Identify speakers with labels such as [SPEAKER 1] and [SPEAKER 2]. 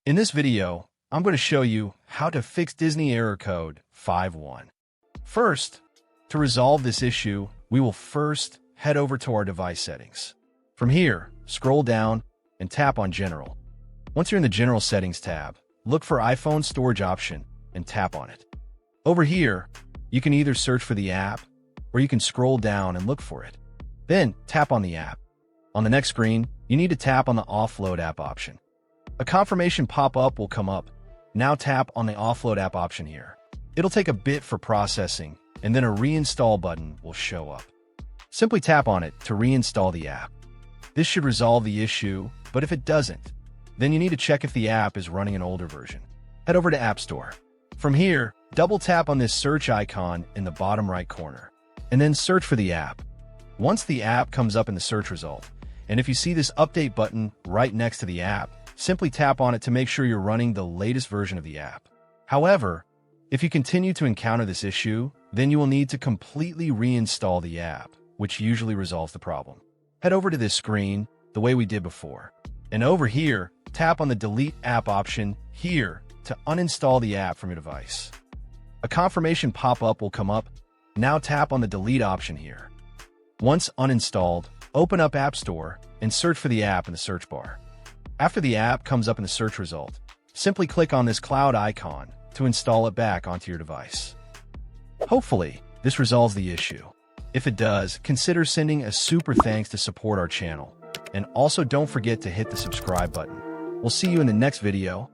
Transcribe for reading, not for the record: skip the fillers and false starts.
[SPEAKER 1] In this video, I'm going to show you how to fix Disney error code 51. First, to resolve this issue, we will first head over to our device settings. From here, scroll down and tap on General. Once you're in the General Settings tab, look for iPhone Storage option and tap on it. Over here, you can either search for the app or you can scroll down and look for it. Then tap on the app. On the next screen, you need to tap on the Offload app option. A confirmation pop-up will come up. Now tap on the Offload app option here. It'll take a bit for processing, and then a reinstall button will show up. Simply tap on it to reinstall the app. This should resolve the issue, but if it doesn't, then you need to check if the app is running an older version. Head over to App Store. From here, double tap on this search icon in the bottom right corner, and then search for the app. Once the app comes up in the search result, and if you see this update button right next to the app, simply tap on it to make sure you're running the latest version of the app. However, if you continue to encounter this issue, then you will need to completely reinstall the app, which usually resolves the problem. Head over to this screen the way we did before, and over here, tap on the Delete App option here to uninstall the app from your device. A confirmation pop-up will come up. Now tap on the Delete option here. Once uninstalled, open up App Store and search for the app in the search bar. After the app comes up in the search result, simply click on this cloud icon to install it back onto your device. Hopefully, this resolves the issue. If it does, consider sending a super thanks to support our channel. And also don't forget to hit the subscribe button. We'll see you in the next video.